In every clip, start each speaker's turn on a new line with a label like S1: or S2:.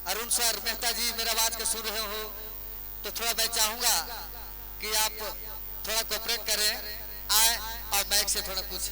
S1: अरुण सर मेहता जी मेरा आवाज को सुन रहे हो तो थोड़ा मैं चाहूंगा कि आप थोड़ा कोऑपरेट करें, आए और माइक से थोड़ा कुछ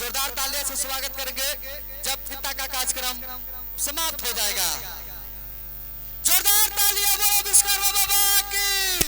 S1: जोरदार तालियों से स्वागत करेंगे जब पिता का कार्यक्रम समाप्त हो जाएगा। जोरदार तालियां बोलो विश्वकर्मा बाबा की।